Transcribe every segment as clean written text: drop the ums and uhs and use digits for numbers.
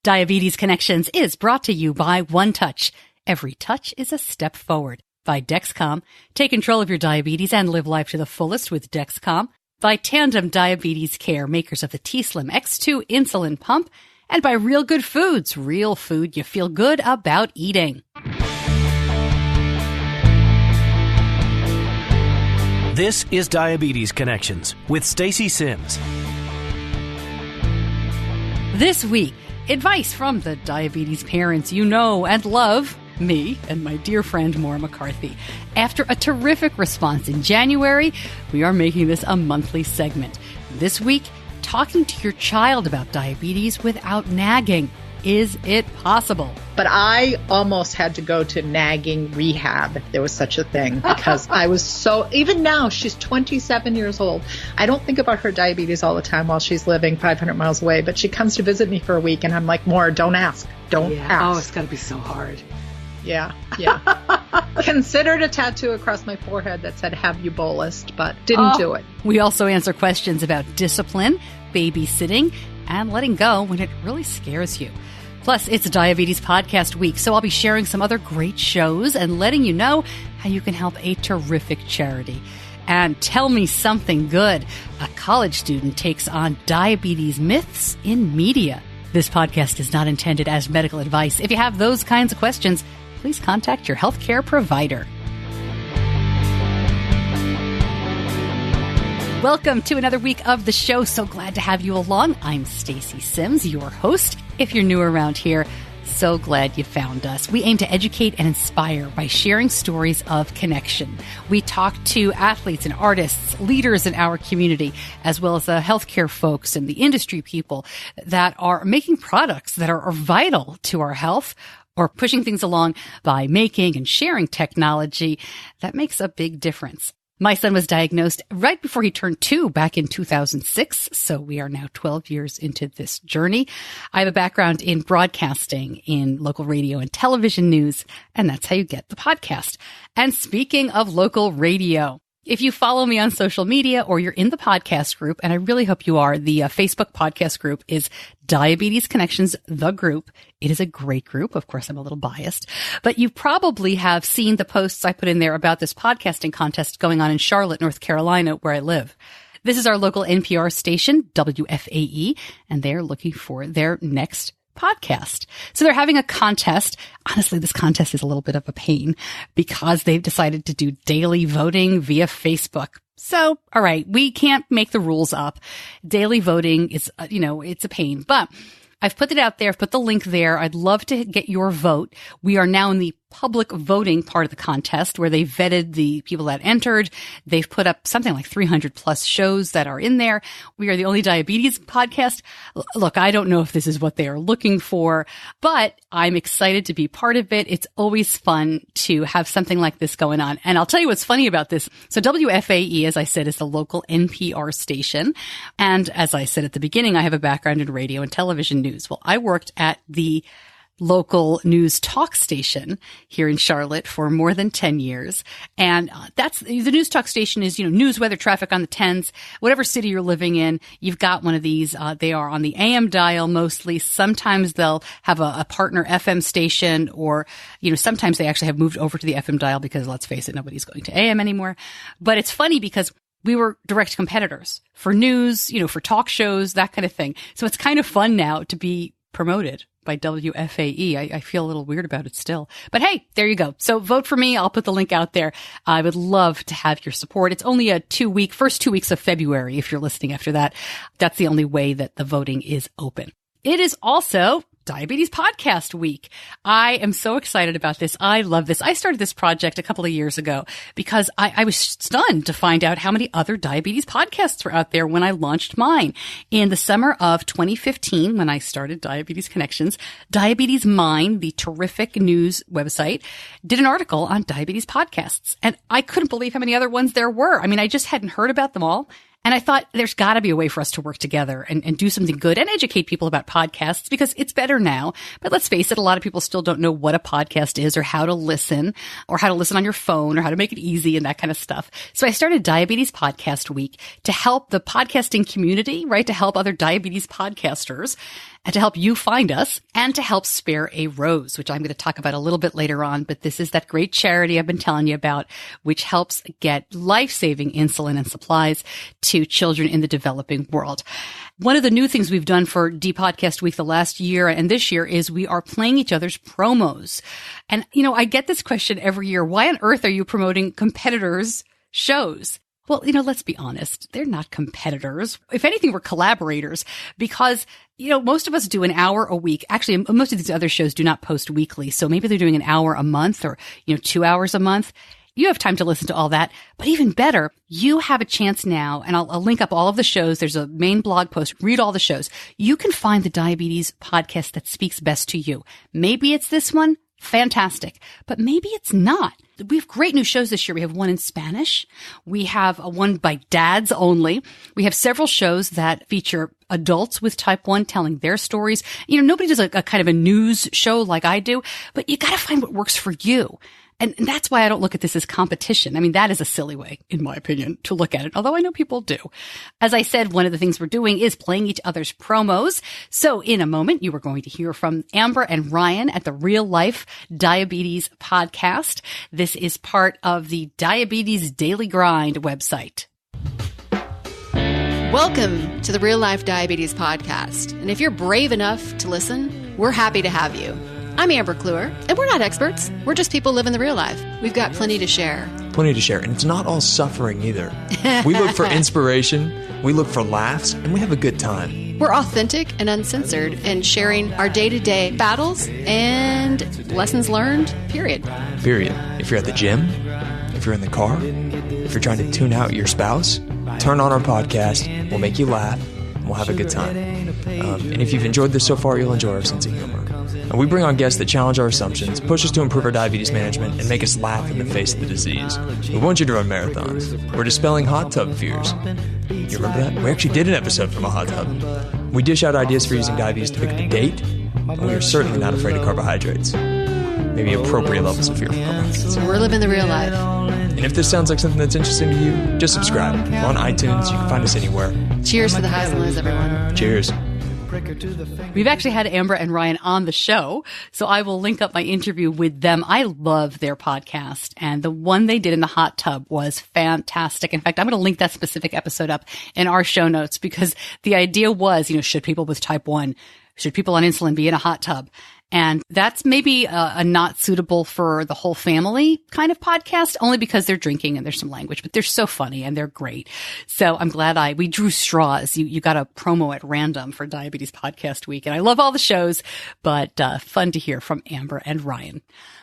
Diabetes Connections is brought to you by One Touch. Every touch is a step forward. By Dexcom. Take control of your diabetes and live life to the fullest with Dexcom. By Tandem Diabetes Care, makers of the t:slim X2 insulin pump. And by Real Good Foods, real food you feel good about eating. This is Diabetes Connections with Stacey Sims. This week, advice from the diabetes parents you know and love, me and my dear friend Moira McCarthy. After a terrific response in January, we are making this a monthly segment. This week, talking to your child about diabetes without nagging. Is it possible? But I almost had to go to nagging rehab, if there was such a thing, because I was even now, she's 27 years old. I don't think about her diabetes all the time while she's living 500 miles away, but she comes to visit me for a week and I'm like, Moira, don't ask. Don't ask. Oh, it's got to be so hard. Yeah. Considered a tattoo across my forehead that said, have you bolused, but didn't do it. We also answer questions about discipline, babysitting, and letting go when it really scares you. Plus, it's Diabetes Podcast Week, so I'll be sharing some other great shows and letting you know how you can help a terrific charity. And tell me something good. A college student takes on diabetes myths in media. This podcast is not intended as medical advice. If you have those kinds of questions, please contact your healthcare provider. Welcome to another week of the show. So glad to have you along. I'm Stacey Sims, your host. If you're new around here, so glad you found us. We aim to educate and inspire by sharing stories of connection. We talk to athletes and artists, leaders in our community, as well as the healthcare folks and the industry people that are making products that are vital to our health, or pushing things along by making and sharing technology that makes a big difference. My son was diagnosed right before he turned 2 back in 2006, so we are now 12 years into this journey. I have a background in broadcasting, in local radio and television news, and that's how you get the podcast. And speaking of local radio, if you follow me on social media or you're in the podcast group, and I really hope you are, the Facebook podcast group is Diabetes Connections, the group. It is a great group. Of course, I'm a little biased, but you probably have seen the posts I put in there about this podcasting contest going on in Charlotte, North Carolina, where I live. This is our local NPR station, WFAE, and they're looking for their next podcast. So they're having a contest. Honestly, this contest is a little bit of a pain because they've decided to do daily voting via Facebook. So, all right, we can't make the rules up. Daily voting is, it's a pain, but I've put it out there. I've put the link there. I'd love to get your vote. We are now in the public voting part of the contest where they vetted the people that entered. They've put up something like 300 plus shows that are in there. We are the only diabetes podcast. Look, I don't know if this is what they are looking for, but I'm excited to be part of it. It's always fun to have something like this going on. And I'll tell you what's funny about this. So WFAE, as I said, is the local NPR station. And as I said at the beginning, I have a background in radio and television news. Well, I worked at the local news talk station here in Charlotte for more than 10 years. And that's the news talk station is, news, weather, traffic on the 10s, whatever city you're living in, you've got one of these. They are on the AM dial mostly. Sometimes they'll have a partner FM station or, sometimes they actually have moved over to the FM dial because let's face it, nobody's going to AM anymore. But it's funny because we were direct competitors for news, for talk shows, that kind of thing. So it's kind of fun now to be promoted by WFAE. I feel a little weird about it still. But hey, there you go. So vote for me. I'll put the link out there. I would love to have your support. It's only a first 2 weeks of February if you're listening after that. That's the only way that the voting is open. It is also Diabetes Podcast Week. I am so excited about this. I love this. I started this project a couple of years ago because I was stunned to find out how many other diabetes podcasts were out there when I launched mine. In the summer of 2015, when I started Diabetes Connections, Diabetes Mind, the terrific news website, did an article on diabetes podcasts. And I couldn't believe how many other ones there were. I mean, I just hadn't heard about them all. And I thought there's got to be a way for us to work together and do something good and educate people about podcasts because it's better now. But let's face it, a lot of people still don't know what a podcast is or how to listen on your phone or how to make it easy and that kind of stuff. So I started Diabetes Podcast Week to help the podcasting community, right? To help other diabetes podcasters. and to help you find us, and to help spare a rose, which I'm going to talk about a little bit later on. But this is that great charity I've been telling you about, which helps get life-saving insulin and supplies to children in the developing world. One of the new things we've done for D-Podcast Week the last year and this year is we are playing each other's promos. And, I get this question every year. Why on earth are you promoting competitors' shows? Well, let's be honest. They're not competitors. If anything, we're collaborators because, most of us do an hour a week. Actually, most of these other shows do not post weekly. So maybe they're doing an hour a month or, 2 hours a month. You have time to listen to all that. But even better, you have a chance now, and I'll link up all of the shows. There's a main blog post. Read all the shows. You can find the diabetes podcast that speaks best to you. Maybe it's this one. Fantastic. But maybe it's not. We have great new shows this year. We have one in Spanish. We have one by dads only. We have several shows that feature adults with type 1 telling their stories. Nobody does a kind of a news show like I do, but you got to find what works for you. And that's why I don't look at this as competition. I mean, that is a silly way, in my opinion, to look at it, although I know people do. As I said, one of the things we're doing is playing each other's promos. So in a moment, you are going to hear from Amber and Ryan at the Real Life Diabetes Podcast. This is part of the Diabetes Daily Grind website. Welcome to the Real Life Diabetes Podcast. And if you're brave enough to listen, we're happy to have you. I'm Amber Kluwer, and we're not experts. We're just people living the real life. We've got plenty to share. Plenty to share, and it's not all suffering either. We look for inspiration, we look for laughs, and we have a good time. We're authentic and uncensored and sharing our day-to-day battles and lessons learned, period. Period. If you're at the gym, if you're in the car, if you're trying to tune out your spouse, turn on our podcast. We'll make you laugh, and we'll have a good time. And if you've enjoyed this so far, you'll enjoy our sense of humor. And we bring on guests that challenge our assumptions, push us to improve our diabetes management, and make us laugh in the face of the disease. We want you to run marathons. We're dispelling hot tub fears. You remember that? We actually did an episode from a hot tub. We dish out ideas for using diabetes to pick up a date, and we are certainly not afraid of carbohydrates. Maybe appropriate levels of fear for carbohydrates. So we're living the real life. And if this sounds like something that's interesting to you, just subscribe. We're on iTunes. You can find us anywhere. Cheers for the highs and lows, everyone. Cheers. We've actually had Amber and Ryan on the show, so I will link up my interview with them. I love their podcast, and the one they did in the hot tub was fantastic. In fact, I'm going to link that specific episode up in our show notes because the idea was, should people with type 1, should people on insulin be in a hot tub? And that's maybe a not suitable for the whole family kind of podcast, only because they're drinking and there's some language, but they're so funny and they're great. So I'm glad we drew straws. You got a promo at random for Diabetes Podcast Week. And I love all the shows, but fun to hear from Amber and Ryan.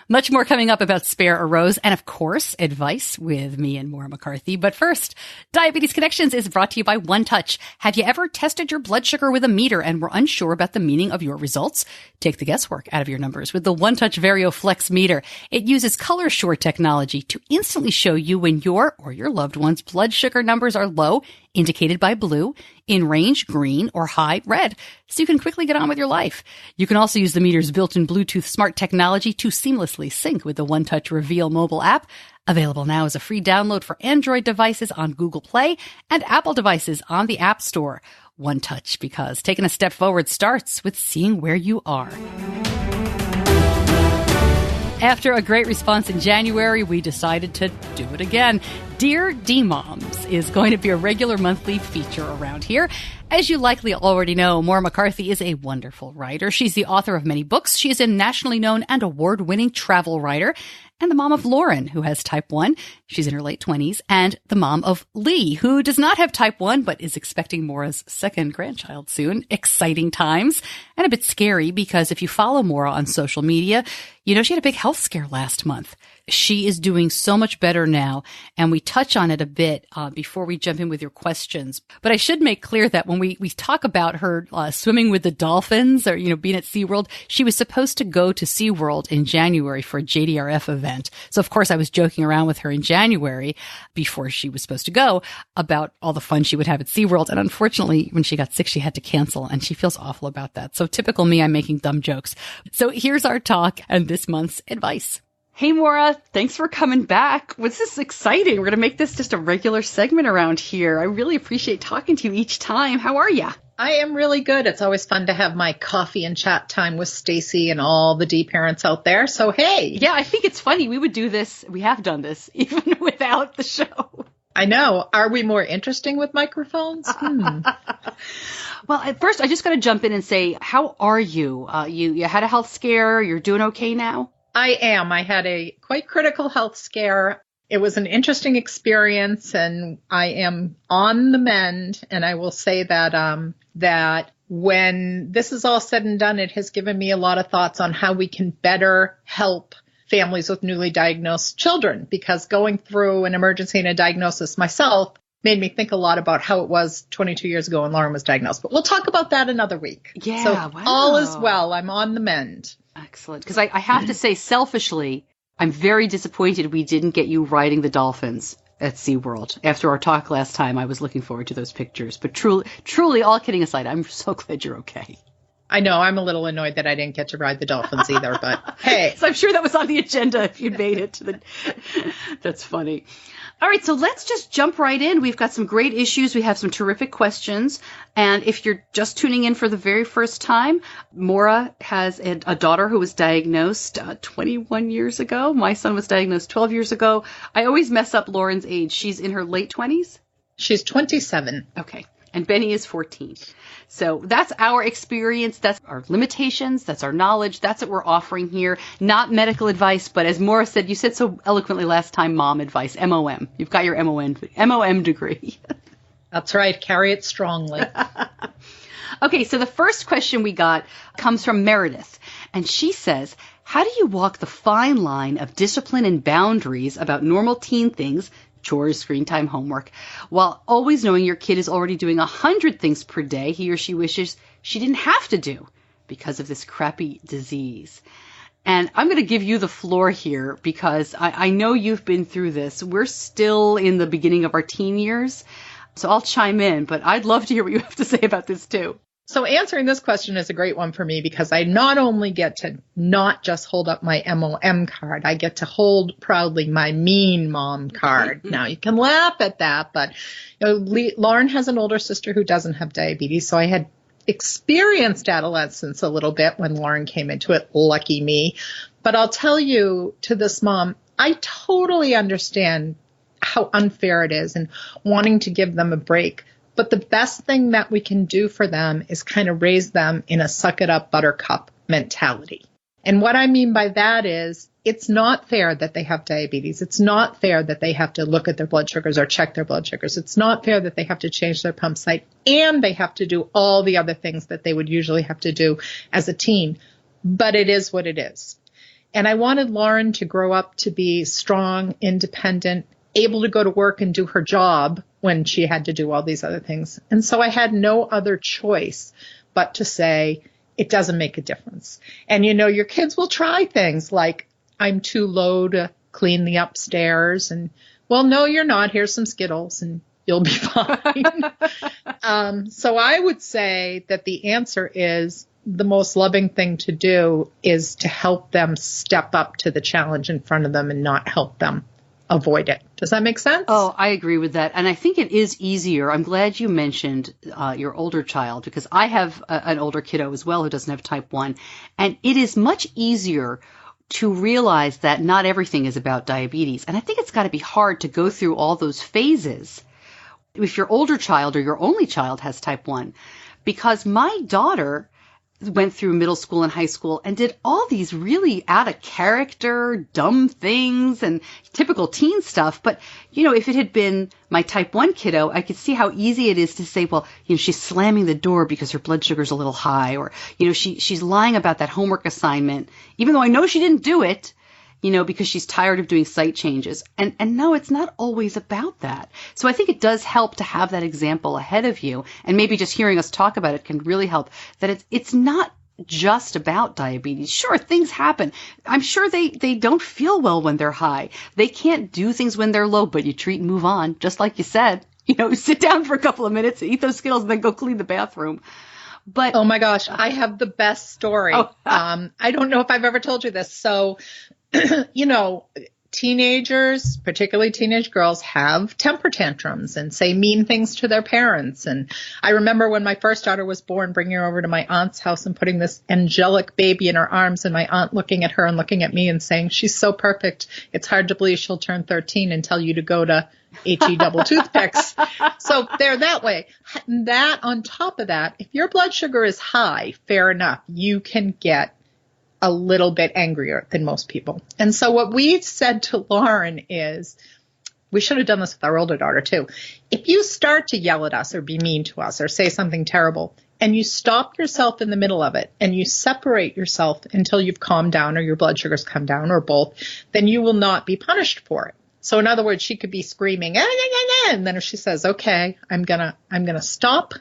Much more coming up about Spare a Rose and, of course, advice with me and Moira McCarthy. But first, Diabetes Connections is brought to you by One Touch. Have you ever tested your blood sugar with a meter and were unsure about the meaning of your results? Take the guesswork out of your numbers with the One Touch Vario Flex meter. It uses Color Sure technology to instantly show you when your or your loved one's blood sugar numbers are low, indicated by blue, in range green, or high red, so you can quickly get on with your life. You can also use the meter's built-in Bluetooth smart technology to seamlessly sync with the One Touch Reveal mobile app, available now as a free download for Android devices on Google Play and Apple devices on the App Store. One Touch, because taking a step forward starts with seeing where you are. After a great response in January, we decided to do it again. Dear D-Moms is going to be a regular monthly feature around here. As you likely already know, Moira McCarthy is a wonderful writer. She's the author of many books. She is a nationally known and award-winning travel writer, and the mom of Lauren, who has type 1. She's in her late 20s, and the mom of Lee, who does not have type 1, but is expecting Moira's second grandchild soon. Exciting times, and a bit scary, because if you follow Moira on social media, she had a big health scare last month. She is doing so much better now, and we touch on it a bit before we jump in with your questions. But I should make clear that when we talk about her swimming with the dolphins or, being at SeaWorld, she was supposed to go to SeaWorld in January for a JDRF event. So, of course, I was joking around with her in January before she was supposed to go about all the fun she would have at SeaWorld. And unfortunately, when she got sick, she had to cancel, and she feels awful about that. So typical me, I'm making dumb jokes. So here's our talk and this month's advice. Hey, Moira, thanks for coming back. This is exciting. We're going to make this just a regular segment around here. I really appreciate talking to you each time. How are you? I am really good. It's always fun to have my coffee and chat time with Stacey and all the D parents out there. So, hey. Yeah, I think it's funny. We would do this. We have done this even without the show. I know. Are we more interesting with microphones? Well, at first, I just got to jump in and say, how are you? You had a health scare. You're doing okay now? I am. I had a quite critical health scare. It was an interesting experience, and I am on the mend. And I will say that that when this is all said and done, it has given me a lot of thoughts on how we can better help families with newly diagnosed children, because going through an emergency and a diagnosis myself made me think a lot about how it was 22 years ago when Lauren was diagnosed. But we'll talk about that another week. Yeah, so wow. All is well. I'm on the mend. Excellent. Because I have to say, selfishly, I'm very disappointed we didn't get you riding the dolphins at SeaWorld. After our talk last time, I was looking forward to those pictures. But truly, all kidding aside, I'm so glad you're okay. I know. I'm a little annoyed that I didn't get to ride the dolphins either, but hey. So I'm sure that was on the agenda if you'd made it to the... That's funny. All right, so let's just jump right in. We've got some great issues. We have some terrific questions. And if you're just tuning in for the very first time, Moira has a daughter who was diagnosed 21 years ago. My son was diagnosed 12 years ago. I always mess up Lauren's age. She's in her late 20s? She's 27. Okay. And Benny is 14. So that's our experience. That's our limitations. That's our knowledge. That's what we're offering here. Not medical advice, but as Moira said, you said so eloquently last time, mom advice, MOM. You've got your MOM degree. That's right. Carry it strongly. Okay, so the first question we got comes from Meredith. And she says, how do you walk the fine line of discipline and boundaries about normal teen things, chores, screen time, homework, while always knowing your kid is already doing 100 things per day he or she wishes she didn't have to do because of this crappy disease? And I'm going to give you the floor here because I know you've been through this. We're still in the beginning of our teen years, so I'll chime in, but I'd love to hear what you have to say about this too. So answering this question is a great one for me because I not only get to not just hold up my MOM card, I get to hold proudly my mean mom card. Now you can laugh at that, but Lauren has an older sister who doesn't have diabetes. So I had experienced adolescence a little bit when Lauren came into it. Lucky me. But I'll tell you, to this mom, I totally understand how unfair it is and wanting to give them a break. But the best thing that we can do for them is kind of raise them in a suck it up buttercup mentality. And what I mean by that is it's not fair that they have diabetes. It's not fair that they have to look at their blood sugars or check their blood sugars. It's not fair that they have to change their pump site and they have to do all the other things that they would usually have to do as a teen. But it is what it is. And I wanted Lauren to grow up to be strong, independent, able to go to work and do her job when she had to do all these other things. And so I had no other choice but to say, it doesn't make a difference. And your kids will try things like, I'm too low to clean the upstairs. And, well, no, you're not. Here's some Skittles and you'll be fine. So I would say that the answer is the most loving thing to do is to help them step up to the challenge in front of them and not help them avoid it. Does that make sense? Oh, I agree with that. And I think it is easier. I'm glad you mentioned your older child because I have an older kiddo as well who doesn't have type 1. And it is much easier to realize that not everything is about diabetes. And I think it's got to be hard to go through all those phases if your older child or your only child has type 1. Because my daughter went through middle school and high school and did all these really out of character, dumb things and typical teen stuff. But, if it had been my type 1 kiddo, I could see how easy it is to say, well, she's slamming the door because her blood sugar's a little high, or, she's lying about that homework assignment, even though I know she didn't do it, because she's tired of doing site changes. And no, it's not always about that. So I think it does help to have that example ahead of you. And maybe just hearing us talk about it can really help that it's not just about diabetes. Sure, things happen. I'm sure they don't feel well when they're high. They can't do things when they're low, but you treat and move on. Just like you said, sit down for a couple of minutes, eat those Skittles, and then go clean the bathroom. But oh my gosh, I have the best story. I don't know if I've ever told you this. So, teenagers, particularly teenage girls, have temper tantrums and say mean things to their parents. And I remember when my first daughter was born, bringing her over to my aunt's house and putting this angelic baby in her arms, and my aunt looking at her and looking at me and saying, she's so perfect, it's hard to believe she'll turn 13 and tell you to go to HE double toothpicks. So they're that way. That on top of that, if your blood sugar is high, fair enough, you can get a little bit angrier than most people. And so what we said to Lauren is, we should have done this with our older daughter too. If you start to yell at us or be mean to us or say something terrible, and you stop yourself in the middle of it and you separate yourself until you've calmed down or your blood sugars come down or both, then you will not be punished for it. So in other words, she could be screaming, and then if she says, okay, I'm gonna stop,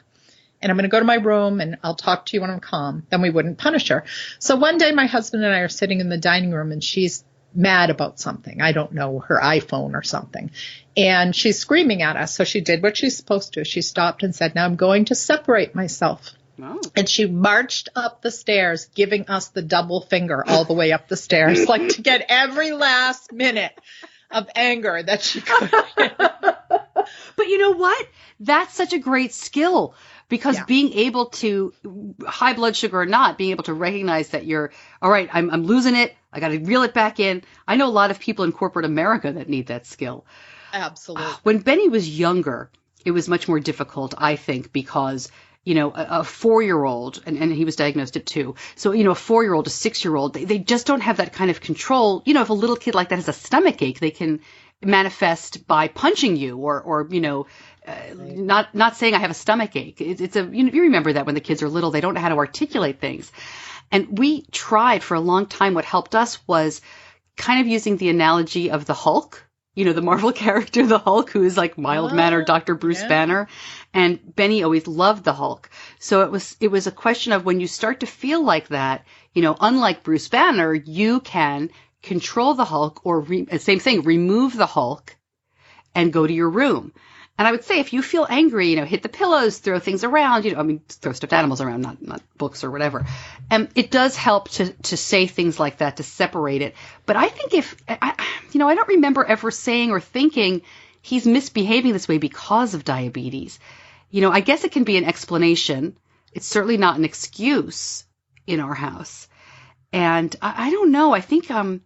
and I'm going to go to my room and I'll talk to you when I'm calm, then we wouldn't punish her. So one day my husband and I are sitting in the dining room and she's mad about something. I don't know, her iPhone or something. And she's screaming at us. So she did what she's supposed to. She stopped and said, now I'm going to separate myself. Oh. And she marched up the stairs, giving us the double finger all the way up the stairs, like to get every last minute of anger that she could. But you know what? That's such a great skill. Because being able to, high blood sugar or not, being able to recognize that you're, all right, I'm losing it. I got to reel it back in. I know a lot of people in corporate America that need that skill. Absolutely. When Benny was younger, it was much more difficult, I think, because, you know, a 4-year-old, and he was diagnosed at 2. So, you know, a 4-year-old, a 6-year-old, they just don't have that kind of control. You know, if a little kid like that has a stomach ache, they can manifest by punching you or you know, not saying I have a stomach ache. You remember that when the kids are little, they don't know how to articulate things. And we tried for a long time. What helped us was kind of using the analogy of the Hulk, you know, the Marvel character, the Hulk, who is like mild-mannered Dr. Bruce Banner. And Benny always loved the Hulk. So it was a question of when you start to feel like that, you know, unlike Bruce Banner, you can control the Hulk or same thing, remove the Hulk and go to your room. And I would say if you feel angry, you know, hit the pillows, throw things around, you know, I mean, throw stuffed animals around, not books or whatever. It does help to say things like that, to separate it. But I think I don't remember ever saying or thinking he's misbehaving this way because of diabetes. You know, I guess it can be an explanation. It's certainly not an excuse in our house. And I don't know. I think, you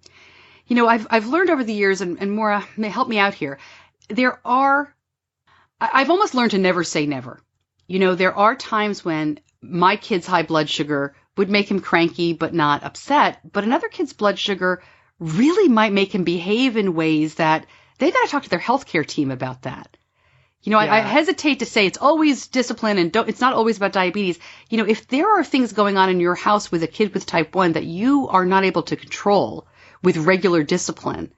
know, I've learned over the years, and Moira may help me out here. I've almost learned to never say never. You know, there are times when my kid's high blood sugar would make him cranky but not upset, but another kid's blood sugar really might make him behave in ways that they got to talk to their healthcare team about that. You know, I hesitate to say it's always discipline and it's not always about diabetes. You know, if there are things going on in your house with a kid with type 1 that you are not able to control with regular discipline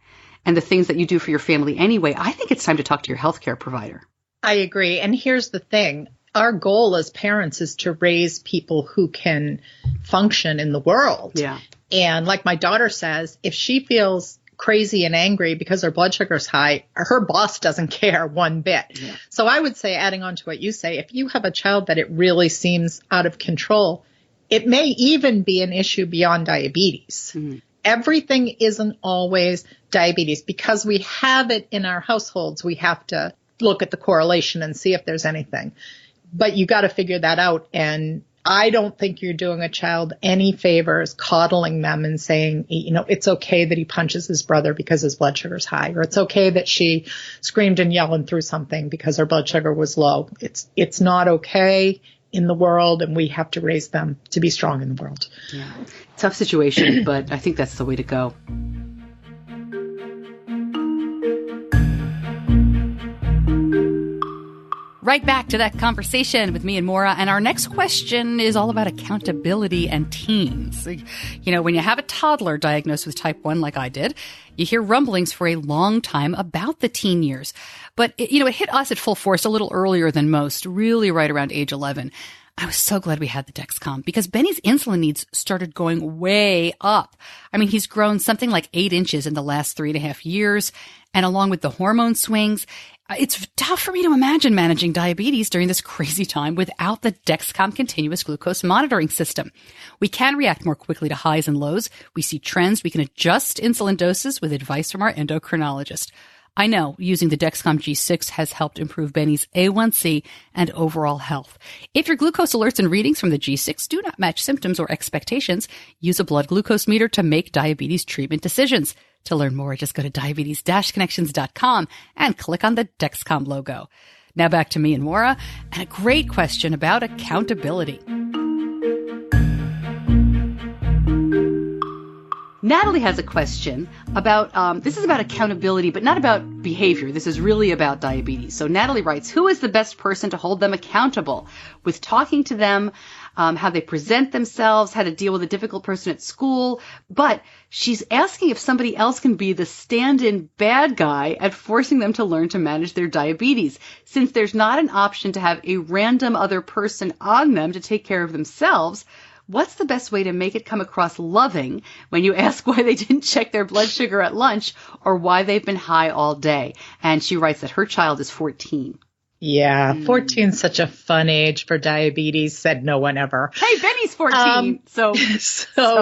and the things that you do for your family anyway, I think it's time to talk to your healthcare provider. I agree. And here's the thing. Our goal as parents is to raise people who can function in the world. Yeah. And like my daughter says, if she feels crazy and angry because her blood sugar is high, her boss doesn't care one bit. Yeah. So I would say, adding on to what you say, if you have a child that it really seems out of control, it may even be an issue beyond diabetes. Mm-hmm. Everything isn't always diabetes. Because we have it in our households, we have to look at the correlation and see if there's anything. But you got to figure that out. And I don't think you're doing a child any favors coddling them and saying, you know, it's okay that he punches his brother because his blood sugar's high, or it's okay that she screamed and yelled and threw something because her blood sugar was low. It's not okay in the world, and we have to raise them to be strong in the world. Yeah. Tough situation, but I think that's the way to go. Right back to that conversation with me and Moira. And our next question is all about accountability and teens. You know, when you have a toddler diagnosed with type 1 like I did, you hear rumblings for a long time about the teen years. But, it hit us at full force a little earlier than most, really right around age 11. I was so glad we had the Dexcom because Benny's insulin needs started going way up. I mean, he's grown something like 8 inches in the last 3.5 years. And along with the hormone swings, it's tough for me to imagine managing diabetes during this crazy time without the Dexcom continuous glucose monitoring system. We can react more quickly to highs and lows. We see trends. We can adjust insulin doses with advice from our endocrinologist. I know using the Dexcom G6 has helped improve Benny's A1C and overall health. If your glucose alerts and readings from the G6 do not match symptoms or expectations, use a blood glucose meter to make diabetes treatment decisions. To learn more, just go to diabetes-connections.com and click on the Dexcom logo. Now back to me and Moira, and a great question about accountability. Natalie has a question about, this is about accountability, but not about behavior. This is really about diabetes. So Natalie writes, who is the best person to hold them accountable with talking to them, how they present themselves, how to deal with a difficult person at school. But she's asking if somebody else can be the stand-in bad guy at forcing them to learn to manage their diabetes. Since there's not an option to have a random other person on them to take care of themselves, what's the best way to make it come across loving when you ask why they didn't check their blood sugar at lunch or why they've been high all day? And she writes that her child is 14. Yeah, 14 is such a fun age for diabetes, said no one ever. Hey, Benny's 14, so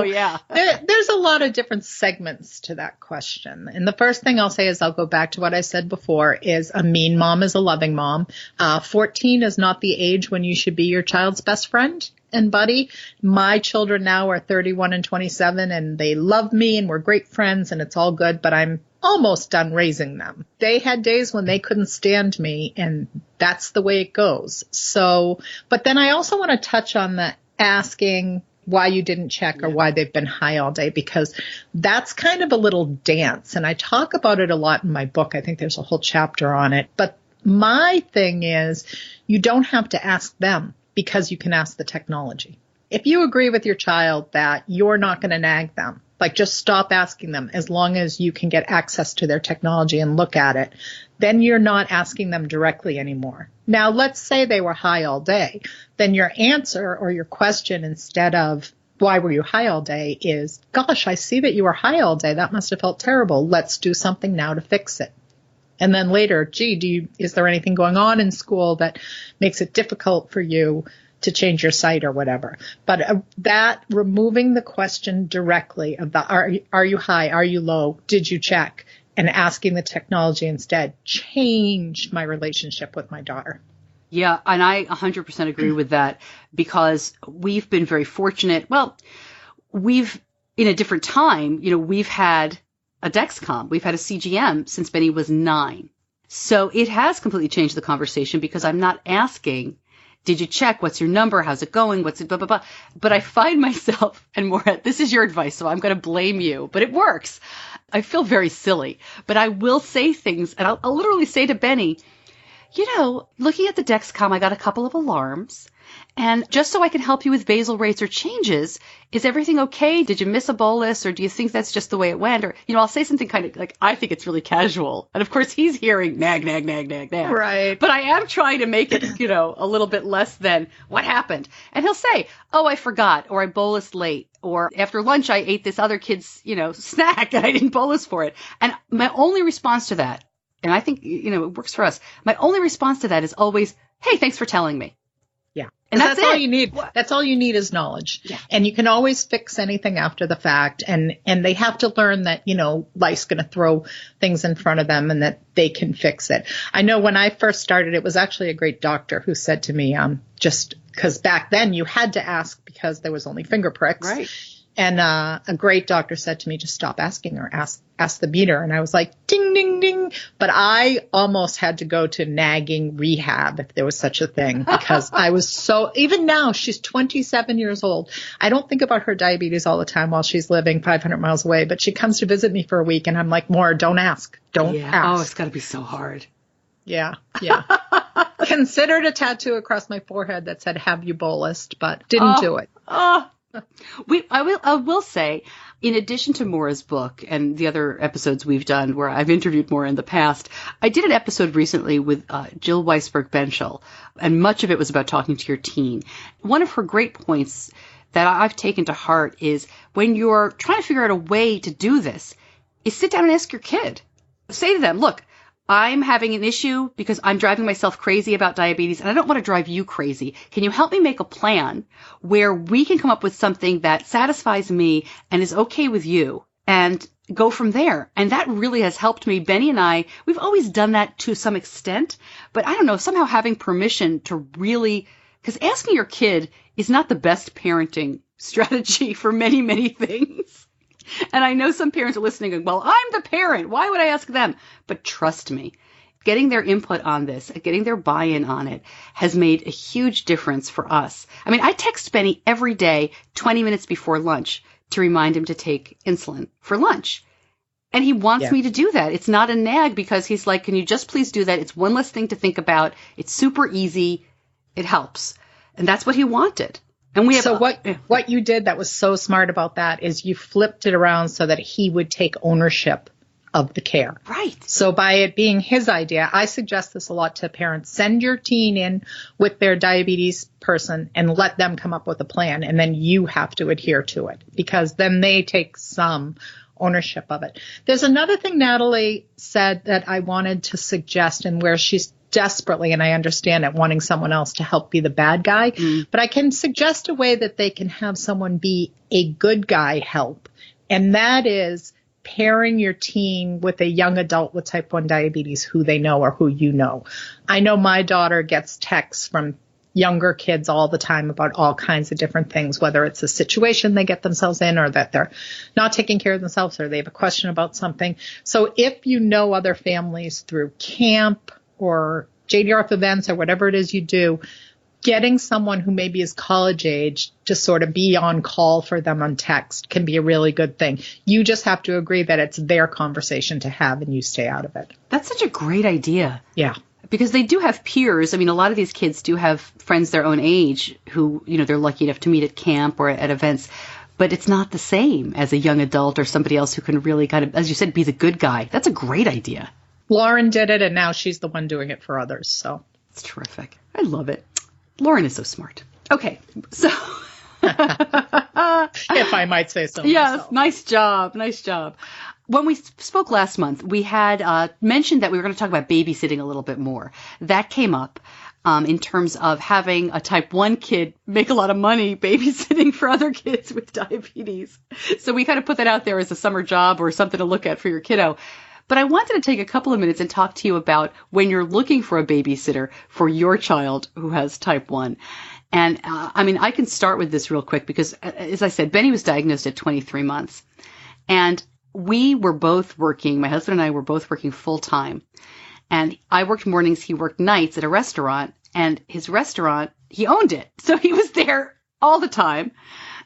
yeah. There's a lot of different segments to that question. And the first thing I'll say is I'll go back to what I said before, is a mean mom is a loving mom. 14 is not the age when you should be your child's best friend and buddy. My children now are 31 and 27, and they love me, and we're great friends, and it's all good, but I'm almost done raising them. They had days when they couldn't stand me, and that's the way it goes. So, but then I also want to touch on the asking why you didn't check or why they've been high all day, because that's kind of a little dance. And I talk about it a lot in my book. I think there's a whole chapter on it. But my thing is, you don't have to ask them because you can ask the technology. If you agree with your child that you're not going to nag them, like just stop asking them as long as you can get access to their technology and look at it, then you're not asking them directly anymore. Now, let's say they were high all day. Then your answer or your question, instead of why were you high all day, is, gosh, I see that you were high all day. That must have felt terrible. Let's do something now to fix it. And then later, is there anything going on in school that makes it difficult for you to change your site or whatever? But that removing the question directly of the, are you high? Are you low? Did you check? And asking the technology instead changed my relationship with my daughter. Yeah, and I 100% agree with that, because we've been very fortunate. Well, in a different time, we've had a Dexcom. We've had a CGM since Benny was 9. So it has completely changed the conversation, because I'm not asking, did you check? What's your number? How's it going? What's it, blah, blah, blah. But I find myself, and Moira, this is your advice, so I'm going to blame you, but it works. I feel very silly, but I will say things, and I'll literally say to Benny, looking at the Dexcom, I got a couple of alarms. And just so I can help you with basal rates or changes, is everything okay? Did you miss a bolus, or do you think that's just the way it went? Or, I'll say something kind of like, I think it's really casual. And of course he's hearing nag, nag, nag, nag, nag. Right. But I am trying to make it, a little bit less than what happened. And he'll say, oh, I forgot, or I bolused late, or after lunch I ate this other kid's, snack and I didn't bolus for it. And my only response to that, and I think, it works for us, my only response to that is always, hey, thanks for telling me. Yeah. And that's all you need. That's all you need is knowledge. Yeah. And you can always fix anything after the fact. And they have to learn that, life's going to throw things in front of them and that they can fix it. I know when I first started, it was actually a great doctor who said to me, just because back then you had to ask because there was only finger pricks. Right. And a great doctor said to me, just stop asking her, ask the meter. And I was like, ding, ding, ding. But I almost had to go to nagging rehab, if there was such a thing, because I was even now, she's 27 years old. I don't think about her diabetes all the time while she's living 500 miles away, but she comes to visit me for a week and I'm like, Moira, don't ask. Don't ask. Oh, it's got to be so hard. Yeah. Yeah. Considered a tattoo across my forehead that said, have you bolused, but didn't do it. I will say, in addition to Moira's book and the other episodes we've done where I've interviewed Moira in the past, I did an episode recently with Jill Weisberg-Benschel, and much of it was about talking to your teen. One of her great points that I've taken to heart is when you're trying to figure out a way to do this, is sit down and ask your kid. Say to them, look, I'm having an issue because I'm driving myself crazy about diabetes and I don't want to drive you crazy. Can you help me make a plan where we can come up with something that satisfies me and is okay with you and go from there? And that really has helped me. Benny and I, we've always done that to some extent, but I don't know, somehow having permission to really, because asking your kid is not the best parenting strategy for many, many things. And I know some parents are listening and, well, I'm the parent. Why would I ask them? But trust me, getting their input on this, getting their buy-in on it has made a huge difference for us. I mean, I text Benny every day, 20 minutes before lunch, to remind him to take insulin for lunch. And he wants me to do that. It's not a nag because he's like, can you just please do that? It's one less thing to think about. It's super easy. It helps. And that's what he wanted. And we have, so what you did that was so smart about that is you flipped it around so that he would take ownership of the care. Right. So by it being his idea, I suggest this a lot to parents. Send your teen in with their diabetes person and let them come up with a plan. And then you have to adhere to it because then they take some ownership of it. There's another thing Natalie said that I wanted to suggest and where she's desperately, and I understand it, wanting someone else to help be the bad guy, but I can suggest a way that they can have someone be a good guy help. And that is pairing your teen with a young adult with type 1 diabetes who they know or who you know. I know my daughter gets texts from younger kids all the time about all kinds of different things, whether it's a situation they get themselves in or that they're not taking care of themselves or they have a question about something. So if you know other families through camp or JDRF events or whatever it is you do, getting someone who maybe is college age to sort of be on call for them on text can be a really good thing. You just have to agree that it's their conversation to have and you stay out of it. That's such a great idea. Yeah. Because they do have peers. I mean, a lot of these kids do have friends their own age who, you know, they're lucky enough to meet at camp or at events. But it's not the same as a young adult or somebody else who can really kind of, as you said, be the good guy. That's a great idea. Lauren did it, and now she's the one doing it for others. So it's terrific. I love it. Lauren is so smart. Okay, so if I might say so. Yes, myself. Nice job. Nice job. When we spoke last month, we had mentioned that we were going to talk about babysitting a little bit more. That came up in terms of having a type 1 kid make a lot of money babysitting for other kids with diabetes. So we kind of put that out there as a summer job or something to look at for your kiddo. But I wanted to take a couple of minutes and talk to you about when you're looking for a babysitter for your child who has type 1. And I mean, I can start with this real quick because, as I said, Benny was diagnosed at 23 months. And we were both working, my husband and I were both working full time. And I worked mornings, he worked nights at a restaurant. And his restaurant, he owned it. So he was there all the time.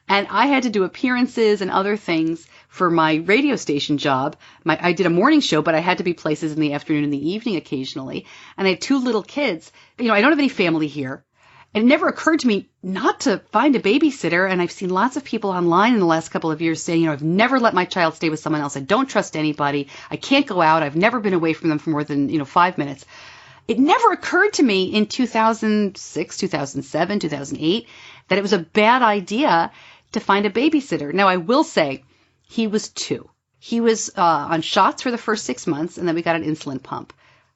And I had to do appearances and other things for my radio station job. I did a morning show, but I had to be places in the afternoon and the evening occasionally. And I had 2 little kids. You know, I don't have any family here. It never occurred to me not to find a babysitter. And I've seen lots of people online in the last couple of years saying, you know, I've never let my child stay with someone else. I don't trust anybody. I can't go out. I've never been away from them for more than, 5 minutes. It never occurred to me in 2006, 2007, 2008 that it was a bad idea to find a babysitter. Now, I will say he was 2. He was on shots for the first 6 months, and then we got an insulin pump.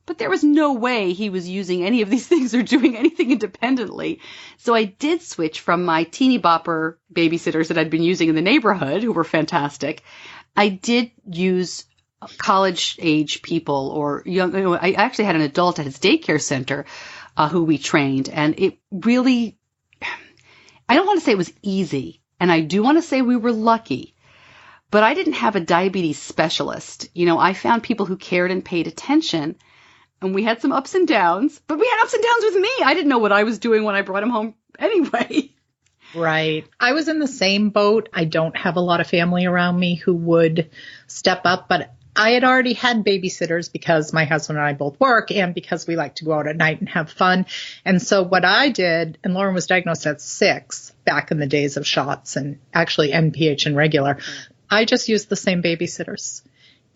But there was no way he was using any of these things or doing anything independently. So I did switch from my teeny bopper babysitters that I'd been using in the neighborhood, who were fantastic. I did use college age people or young. I actually had an adult at his daycare center who we trained. And it really, I don't want to say it was easy. And I do want to say we were lucky. But I didn't have a diabetes specialist. I found people who cared and paid attention. And we had some ups and downs, but we had ups and downs with me. I didn't know what I was doing when I brought him home anyway. Right. I was in the same boat. I don't have a lot of family around me who would step up, but I had already had babysitters because my husband and I both work and because we like to go out at night and have fun. And so what I did, and Lauren was diagnosed at 6 back in the days of shots and actually NPH and regular, I just used the same babysitters.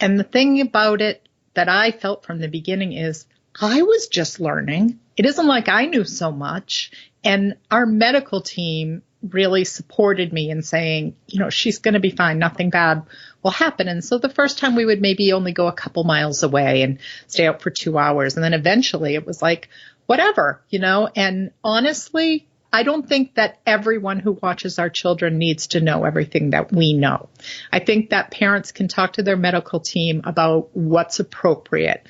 And the thing about it that I felt from the beginning is I was just learning. It isn't like I knew so much. And our medical team really supported me in saying, she's going to be fine. Nothing bad will happen. And so the first time we would maybe only go a couple miles away and stay out for 2 hours. And then eventually it was like, whatever, and honestly, I don't think that everyone who watches our children needs to know everything that we know. I think that parents can talk to their medical team about what's appropriate.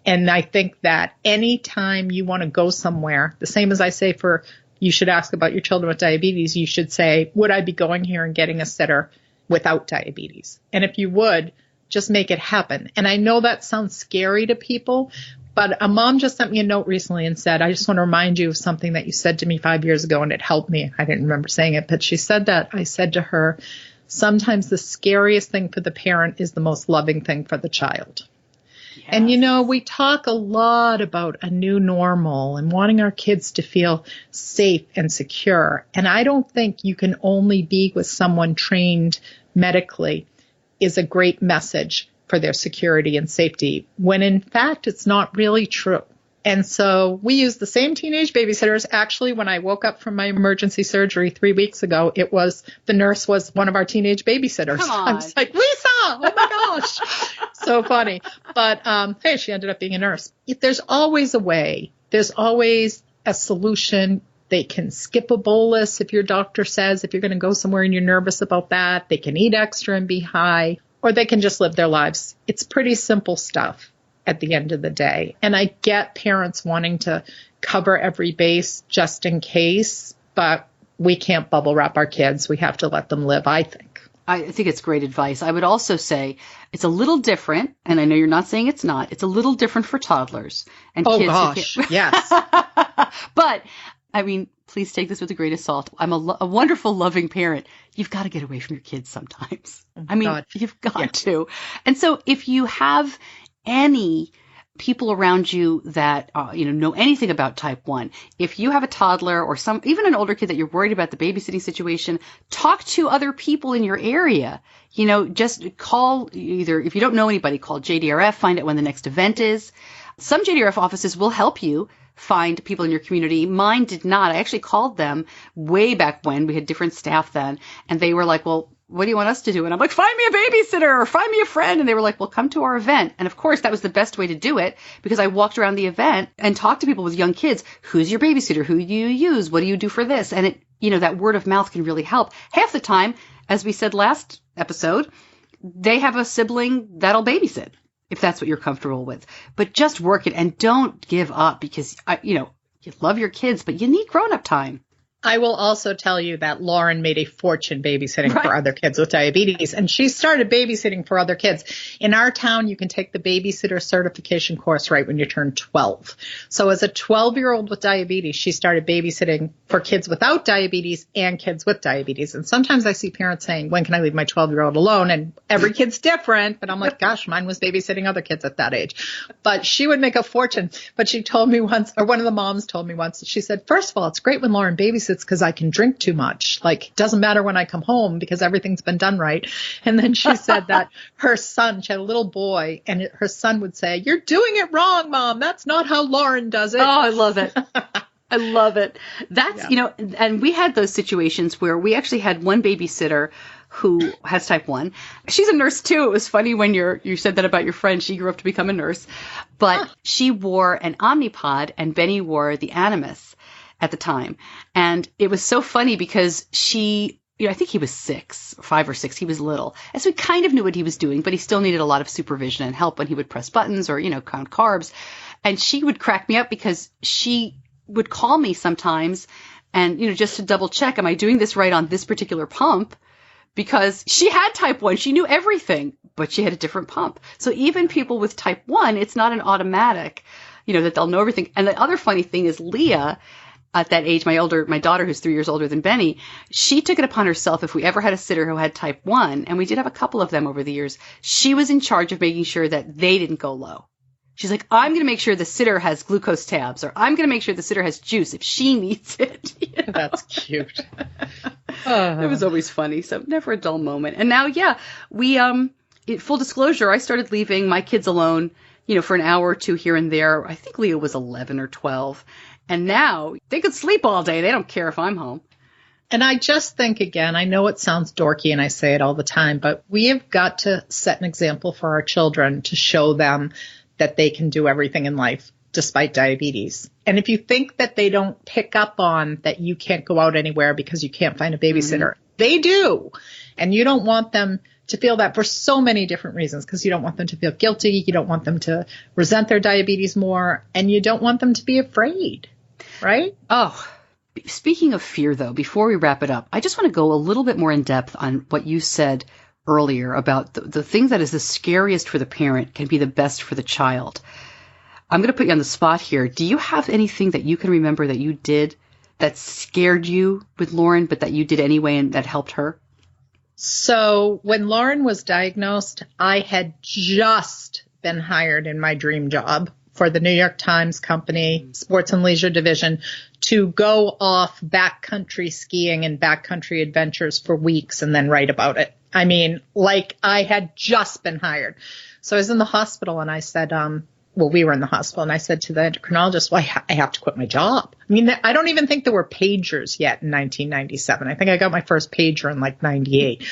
And I think that anytime you want to go somewhere, the same as I say for you should ask about your children with diabetes, you should say, would I be going here and getting a sitter without diabetes? And if you would, just make it happen. And I know that sounds scary to people, but a mom just sent me a note recently and said, I just want to remind you of something that you said to me 5 years ago and it helped me. I didn't remember saying it, but she said that. I said to her, sometimes the scariest thing for the parent is the most loving thing for the child. And, we talk a lot about a new normal and wanting our kids to feel safe and secure. And I don't think you can only be with someone trained medically is a great message for their security and safety, when in fact, it's not really true. And so we used the same teenage babysitters. Actually, when I woke up from my emergency surgery 3 weeks ago, the nurse was one of our teenage babysitters. I was like, Lisa, oh my gosh. So funny. But hey, she ended up being a nurse. There's always a way. There's always a solution. They can skip a bolus if your doctor says, if you're going to go somewhere and you're nervous about that. They can eat extra and be high, or they can just live their lives. It's pretty simple stuff at the end of the day. And I get parents wanting to cover every base just in case, but we can't bubble wrap our kids. We have to let them live, I think. I think it's great advice. I would also say it's a little different, and I know you're not saying it's not. It's a little different for toddlers and kids. Oh, gosh, yes. But, I mean, please take this with a grain of salt. I'm a wonderful, loving parent. You've got to get away from your kids sometimes. You've got to. And so if you have any people around you that know anything about type 1, if you have a toddler or even an older kid that you're worried about the babysitting situation, talk to other people in your area. Just call either, if you don't know anybody, call JDRF, find out when the next event is. Some JDRF offices will help you find people in your community. Mine did not. I actually called them way back when. We had different staff then, and they were like, well, what do you want us to do? And I'm like, find me a babysitter or find me a friend. And they were like, well, come to our event. And of course, that was the best way to do it, because I walked around the event and talked to people with young kids. Who's your babysitter? Who do you use? What do you do for this? And it, that word of mouth can really help. Half the time, as we said last episode, they have a sibling that'll babysit, if that's what you're comfortable with. But just work it and don't give up, because, you love your kids, but you need grown-up time. I will also tell you that Lauren made a fortune babysitting for other kids with diabetes, and she started babysitting for other kids. In our town, you can take the babysitter certification course right when you turn 12. So as a 12-year-old with diabetes, she started babysitting for kids without diabetes and kids with diabetes. And sometimes I see parents saying, when can I leave my 12-year-old alone? And every kid's different, but I'm like, gosh, mine was babysitting other kids at that age. But she would make a fortune. But she told me once, or one of the moms told me once, she said, first of all, it's great when Lauren babysits because I can drink too much. Like, doesn't matter when I come home because everything's been done right. And then she said that her son, she had a little boy, and her son would say, you're doing it wrong, Mom. That's not how Lauren does it. Oh, I love it. I love it. That's, and we had those situations where we actually had one babysitter who has type 1. She's a nurse too. It was funny when you said that about your friend. She grew up to become a nurse, but she wore an Omnipod and Benny wore the Animus at the time. And it was so funny because I think he was 5 or 6. He was little. And so we kind of knew what he was doing, but he still needed a lot of supervision and help when he would press buttons or, count carbs. And she would crack me up because she would call me sometimes and, just to double check, am I doing this right on this particular pump? Because she had type 1. She knew everything, but she had a different pump. So even people with type 1, it's not an automatic, that they'll know everything. And the other funny thing is Leah, at that age, my daughter, who's 3 years older than Benny, she took it upon herself, if we ever had a sitter who had type 1, and we did have a couple of them over the years, she was in charge of making sure that they didn't go low. She's like, I'm going to make sure the sitter has glucose tabs, or I'm going to make sure the sitter has juice if she needs it. You know? That's cute. It was always funny, so never a dull moment. And now, we, full disclosure, I started leaving my kids alone, for an hour or two here and there. I think Leo was 11 or 12. And now they could sleep all day. They don't care if I'm home. And I just think, again, I know it sounds dorky and I say it all the time, but we have got to set an example for our children to show them that they can do everything in life despite diabetes. And if you think that they don't pick up on that you can't go out anywhere because you can't find a babysitter, they do. And you don't want them to feel that for so many different reasons, because you don't want them to feel guilty. You don't want them to resent their diabetes more, and you don't want them to be afraid, right? Oh, speaking of fear, though, before we wrap it up, I just want to go a little bit more in depth on what you said earlier about the thing that is the scariest for the parent can be the best for the child. I'm going to put you on the spot here. Do you have anything that you can remember that you did that scared you with Lauren, but that you did anyway and that helped her? So when Lauren was diagnosed, I had just been hired in my dream job for the New York Times Company, Sports and Leisure Division, to go off backcountry skiing and backcountry adventures for weeks and then write about it. I mean, like I had just been hired. So I was in the hospital and I said, we were in the hospital and I said to the endocrinologist, well, I have to quit my job. I mean, I don't even think there were pagers yet in 1997. I think I got my first pager in like 98.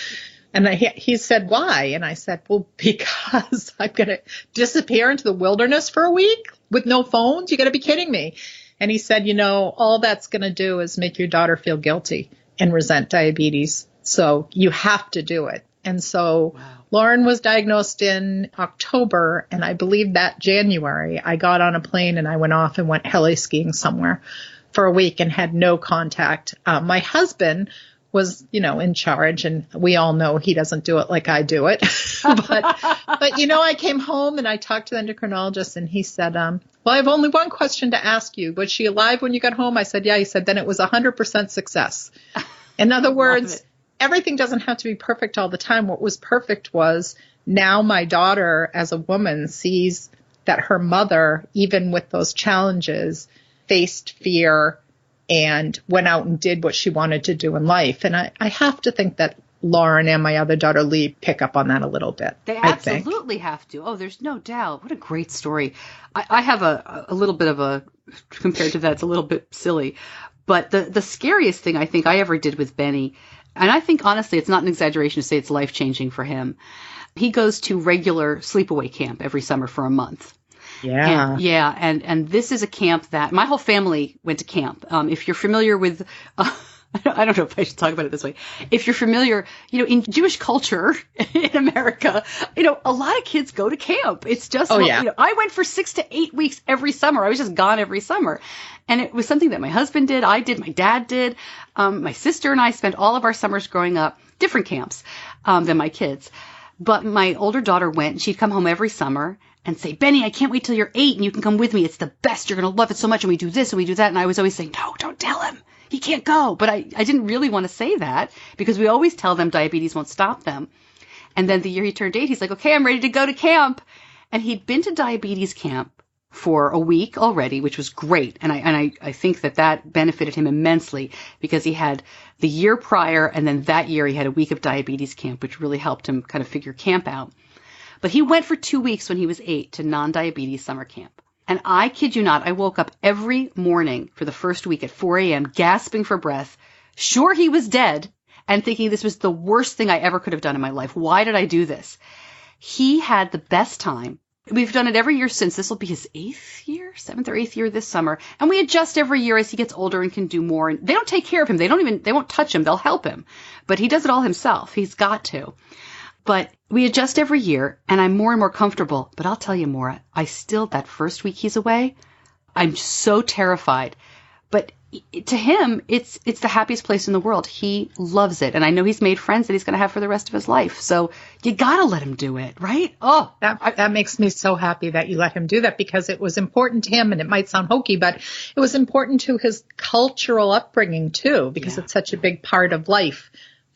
And he said, why? And I said, well, because I'm going to disappear into the wilderness for a week with no phones. You got to be kidding me. And he said, all that's going to do is make your daughter feel guilty and resent diabetes. So you have to do it. And so Lauren was diagnosed in October, and I believe that January I got on a plane and I went off and went heli skiing somewhere for a week and had no contact. My husband was, in charge, and we all know he doesn't do it like I do it. but I came home and I talked to the endocrinologist and he said, well, I have only one question to ask you. Was she alive when you got home? I said, yeah. He said, then it was 100% success. In other words, everything doesn't have to be perfect all the time. What was perfect was now my daughter as a woman sees that her mother, even with those challenges, faced fear and went out and did what she wanted to do in life. And I have to think that Lauren and my other daughter, Lee, pick up on that a little bit. They absolutely have to. Oh, there's no doubt. What a great story. I have a little bit of a, compared to that, it's a little bit silly. But the scariest thing I think I ever did with Benny, and I think, honestly, it's not an exaggeration to say it's life-changing for him. He goes to regular sleepaway camp every summer for a month. Yeah. And this is a camp that my whole family went to camp. If you're familiar with, I don't know if I should talk about it this way. If you're familiar, in Jewish culture in America, a lot of kids go to camp. It's just, I went for 6 to 8 weeks every summer. I was just gone every summer. And it was something that my husband did, I did, my dad did. My sister and I spent all of our summers growing up, different camps than my kids. But my older daughter went, and she'd come home every summer and say, Benny, I can't wait till you're 8 and you can come with me. It's the best. You're going to love it so much. And we do this and we do that. And I was always saying, no, don't tell him. He can't go. But I didn't really want to say that because we always tell them diabetes won't stop them. And then the year he turned 8, he's like, okay, I'm ready to go to camp. And he'd been to diabetes camp for a week already, which was great. And I think that benefited him immensely because he had the year prior and then that year he had a week of diabetes camp, which really helped him kind of figure camp out. But he went for 2 weeks when he was 8 to non-diabetes summer camp. And I kid you not, I woke up every morning for the first week at 4 a.m. gasping for breath, sure he was dead, and thinking this was the worst thing I ever could have done in my life. Why did I do this? He had the best time. We've done it every year since. This will be his 7th or 8th year this summer. And we adjust every year as he gets older and can do more. And they don't take care of him. They won't touch him. They'll help him. But he does it all himself. He's got to. But we adjust every year, and I'm more and more comfortable. But I'll tell you, Maura, that first week he's away, I'm so terrified. But to him, it's the happiest place in the world. He loves it. And I know he's made friends that he's going to have for the rest of his life. So you got to let him do it, right? Oh, that makes me so happy that you let him do that, because it was important to him. And it might sound hokey, but it was important to his cultural upbringing too, because it's such a big part of life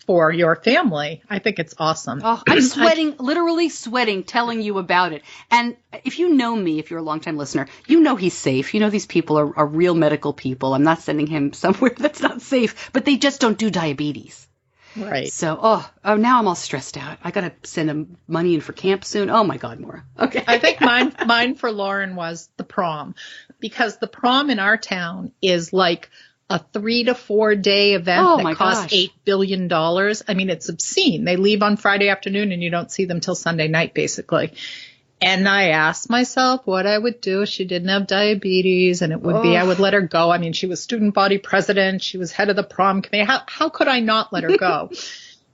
for your family. I think it's awesome. Oh, I'm sweating, literally sweating, telling you about it. And if you know me, if you're a longtime listener, you know he's safe. You know these people are real medical people. I'm not sending him somewhere that's not safe, but they just don't do diabetes. Right. So, now I'm all stressed out. I got to send him money in for camp soon. Oh my God, Moira. Okay. I think mine for Lauren was the prom, because the prom in our town is like a 3 to 4 day event that costs $8 billion. I mean, it's obscene. They leave on Friday afternoon and you don't see them till Sunday night, basically. And I asked myself what I would do if she didn't have diabetes, and it would be I would let her go. I mean, she was student body president. She was head of the prom committee. How could I not let her go?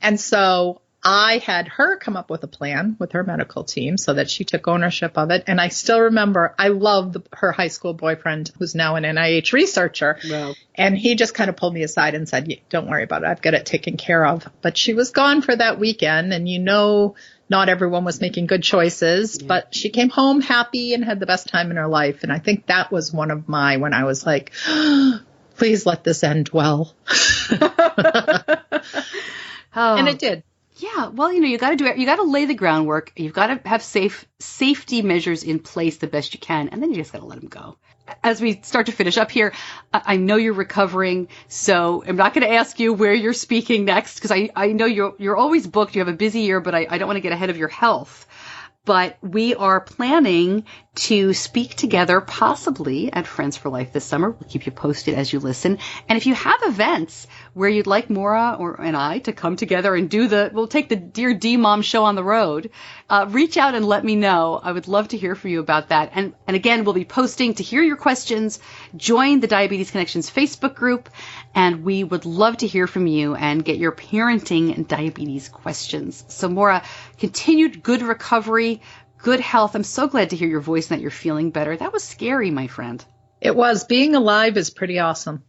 And so I had her come up with a plan with her medical team so that she took ownership of it. And I still remember, I love her high school boyfriend, who's now an NIH researcher. Wow. And he just kind of pulled me aside and said, don't worry about it. I've got it taken care of. But she was gone for that weekend. And not everyone was making good choices, but she came home happy and had the best time in her life. And I think that was one of when I was like, please let this end well. And it did. Yeah, well, you got to do it. You got to lay the groundwork. You've got to have safety measures in place the best you can, and then you just got to let them go. As we start to finish up here, I know you're recovering, so I'm not going to ask you where you're speaking next, because I know you're always booked. You have a busy year, but I don't want to get ahead of your health. But we are planning to speak together, possibly at Friends for Life this summer. We'll keep you posted as you listen. And if you have events where you'd like Moira and I to come together and we'll take the Dear D Mom show on the road, reach out and let me know. I would love to hear from you about that. And again, we'll be posting to hear your questions. Join the Diabetes Connections Facebook group, and we would love to hear from you and get your parenting and diabetes questions. So Moira, continued good recovery, good health. I'm so glad to hear your voice and that you're feeling better. That was scary, my friend. It was. Being alive is pretty awesome.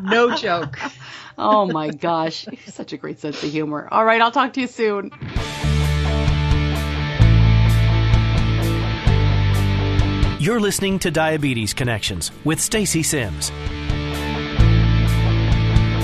No joke. Oh my gosh. Such a great sense of humor. All right. I'll talk to you soon. You're listening to Diabetes Connections with Stacey Sims.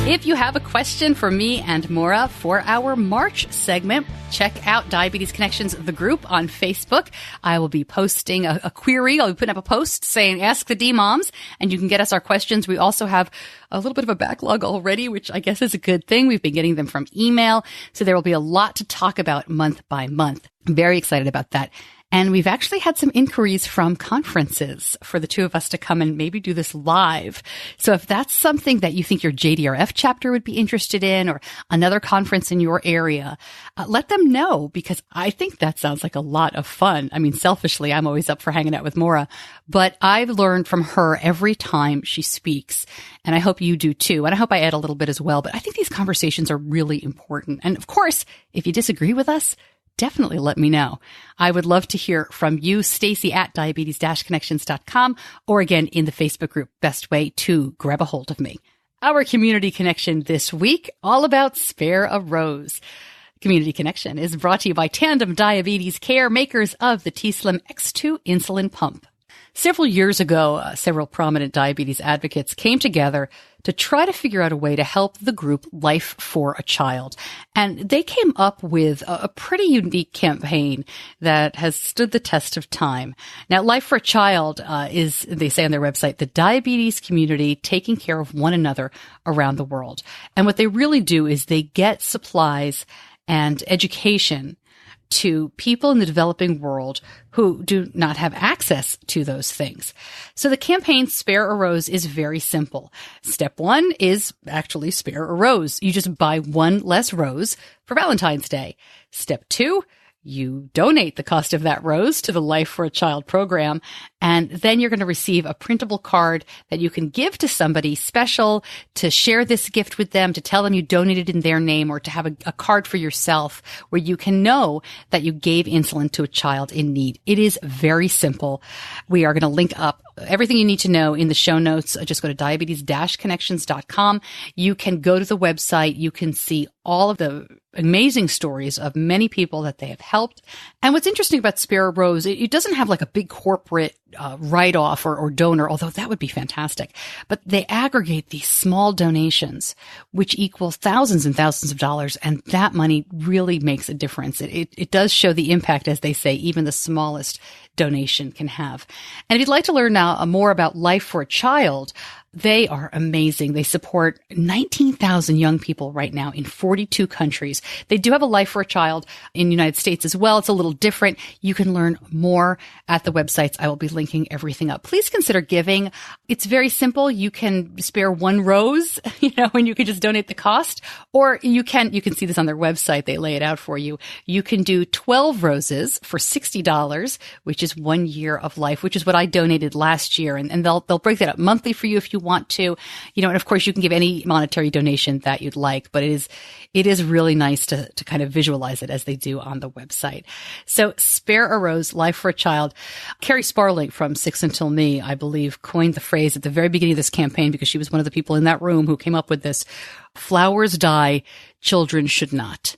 If you have a question for me and Moira for our March segment, check out Diabetes Connections, the group on Facebook. I will be posting a query. I'll be putting up a post saying, ask the D-Moms, and you can get us our questions. We also have a little bit of a backlog already, which I guess is a good thing. We've been getting them from email, so there will be a lot to talk about month by month. I'm very excited about that. And we've actually had some inquiries from conferences for the two of us to come and maybe do this live. So if that's something that you think your JDRF chapter would be interested in, or another conference in your area, let them know, because I think that sounds like a lot of fun. I mean, selfishly, I'm always up for hanging out with Moira, but I've learned from her every time she speaks, and I hope you do too. And I hope I add a little bit as well, but I think these conversations are really important. And of course, if you disagree with us, definitely let me know. I would love to hear from you, Stacey at diabetes-connections.com, or again, in the Facebook group. Best way to grab a hold of me. Our community connection this week, all about Spare a Rose. Community Connection is brought to you by Tandem Diabetes Care, makers of the t:slim X2 insulin pump. Several years ago, several prominent diabetes advocates came together to try to figure out a way to help the group Life for a Child. And they came up with a pretty unique campaign that has stood the test of time. Now, Life for a Child is, they say on their website, the diabetes community taking care of one another around the world. And what they really do is they get supplies and education to people in the developing world who do not have access to those things. So the campaign Spare a Rose is very simple. Step one is actually spare a rose. You just buy one less rose for Valentine's Day. Step two, you donate the cost of that rose to the Life for a Child program. And then you're going to receive a printable card that you can give to somebody special to share this gift with them, to tell them you donated in their name, or to have a card for yourself where you can know that you gave insulin to a child in need. It is very simple. We are going to link up everything you need to know in the show notes. Just go to diabetes-connections.com. You can go to the website. You can see all of the amazing stories of many people that they have helped. And what's interesting about Spare a Rose, it doesn't have like a big corporate write-off or donor, although that would be fantastic. But they aggregate these small donations, which equal thousands and thousands of dollars, and that money really makes a difference. It does show the impact, as they say, even the smallest donation can have. And if you'd like to learn now more about Life for a Child, they are amazing. They support 19,000 young people right now in 42 countries. They do have a Life for a Child in the United States as well. It's a little different. You can learn more at the websites. I will be linking everything up. Please consider giving. It's very simple. You can spare one rose, and you can just donate the cost, or you can see this on their website. They lay it out for you. You can do 12 roses for $60, which is 1 year of life, which is what I donated last year. And they'll break that up monthly for you if you want to, and of course you can give any monetary donation that you'd like, but it is really nice to kind of visualize it as they do on the website. So Spare a Rose, Life for a Child. Carrie Sparling from 6 Until Me, I believe, coined the phrase at the very beginning of this campaign because she was one of the people in that room who came up with this. Flowers die, children should not.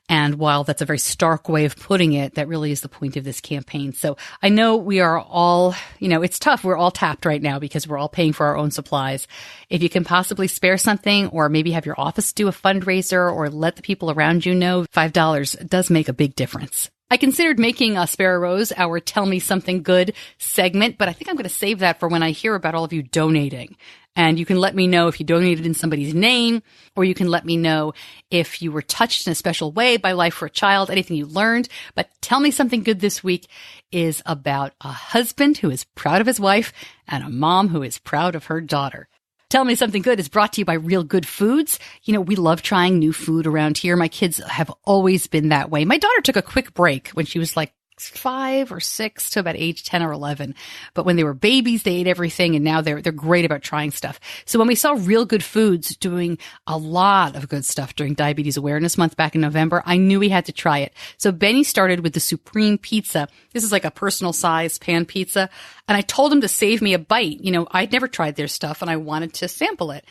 And while that's a very stark way of putting it, that really is the point of this campaign. So I know we are all, it's tough. We're all tapped right now because we're all paying for our own supplies. If you can possibly spare something, or maybe have your office do a fundraiser, or let the people around you know, $5 does make a big difference. I considered making Spare a Rose our Tell Me Something Good segment, but I think I'm going to save that for when I hear about all of you donating. And you can let me know if you donated in somebody's name, or you can let me know if you were touched in a special way by Life for a Child, anything you learned. But Tell Me Something Good this week is about a husband who is proud of his wife and a mom who is proud of her daughter. Tell Me Something Good is brought to you by Real Good Foods. We love trying new food around here. My kids have always been that way. My daughter took a quick break when she was like 5 or 6 to about age 10 or 11. But when they were babies, they ate everything, and now they're great about trying stuff. So when we saw Real Good Foods doing a lot of good stuff during Diabetes Awareness Month back in November, I knew we had to try it. So Benny started with the Supreme Pizza. This is like a personal size pan pizza. And I told him to save me a bite. I'd never tried their stuff and I wanted to sample it.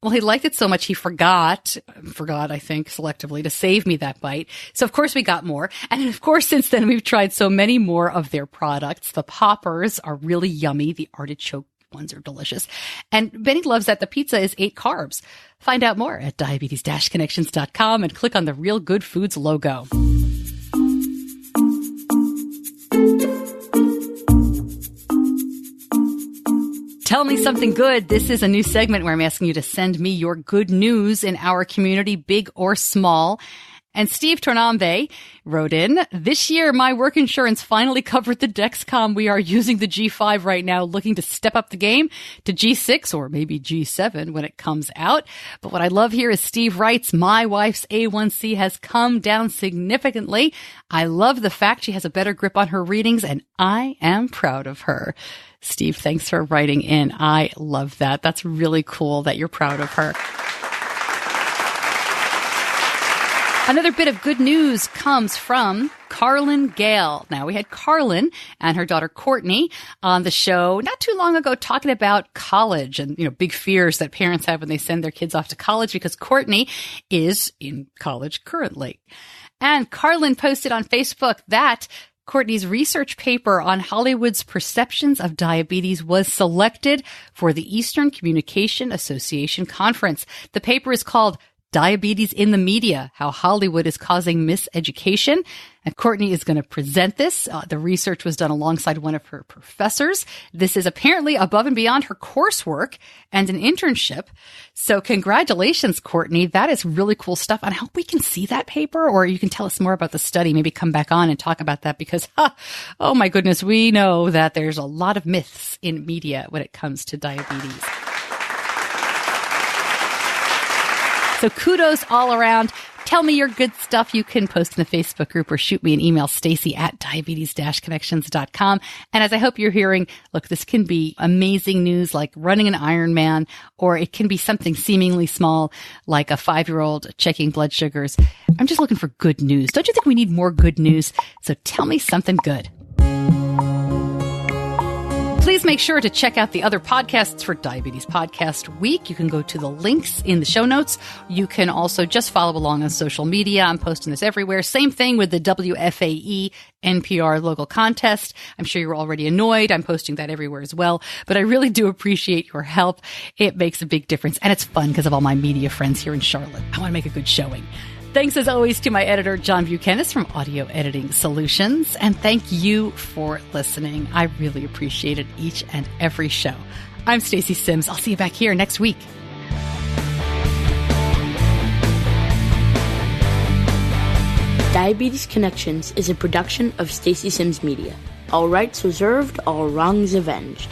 Well, he liked it so much he forgot, I think, selectively to save me that bite. So, of course, we got more. And, of course, since then, we've tried so many more of their products. The poppers are really yummy. The artichoke ones are delicious. And Benny loves that the pizza is 8 carbs. Find out more at diabetes-connections.com and click on the Real Good Foods logo. Tell Me Something Good. This is a new segment where I'm asking you to send me your good news in our community, big or small. And Steve Tornambe wrote in, this year, my work insurance finally covered the Dexcom. We are using the G5 right now, looking to step up the game to G6 or maybe G7 when it comes out. But what I love here is Steve writes, my wife's A1C has come down significantly. I love the fact she has a better grip on her readings, and I am proud of her. Steve, thanks for writing in. I love that. That's really cool that you're proud of her. Another bit of good news comes from Courtney Gale. Now, we had Carlin and her daughter Courtney on the show not too long ago talking about college and, big fears that parents have when they send their kids off to college, because Courtney is in college currently. And Carlin posted on Facebook that Courtney's research paper on Hollywood's perceptions of diabetes was selected for the Eastern Communication Association Conference. The paper is called Diabetes in the Media, How Hollywood is Causing Miseducation. And Courtney is going to present this. The research was done alongside one of her professors. This is apparently above and beyond her coursework and an internship. So congratulations, Courtney. That is really cool stuff. And I hope we can see that paper, or you can tell us more about the study. Maybe come back on and talk about that, because, oh my goodness, we know that there's a lot of myths in media when it comes to diabetes. So kudos all around. Tell me your good stuff. You can post in the Facebook group or shoot me an email, Stacey@diabetes-connections.com. And as I hope you're hearing, look, this can be amazing news like running an Ironman, or it can be something seemingly small like a 5-year-old checking blood sugars. I'm just looking for good news. Don't you think we need more good news? So tell me something good. Please make sure to check out the other podcasts for Diabetes Podcast Week. You can go to the links in the show notes. You can also just follow along on social media. I'm posting this everywhere. Same thing with the WFAE NPR local contest. I'm sure you're already annoyed. I'm posting that everywhere as well. But I really do appreciate your help. It makes a big difference. And it's fun because of all my media friends here in Charlotte. I want to make a good showing. Thanks, as always, to my editor, John Buchanan from Audio Editing Solutions. And thank you for listening. I really appreciate it each and every show. I'm Stacey Sims. I'll see you back here next week. Diabetes Connections is a production of Stacey Sims Media. All rights reserved, all wrongs avenged.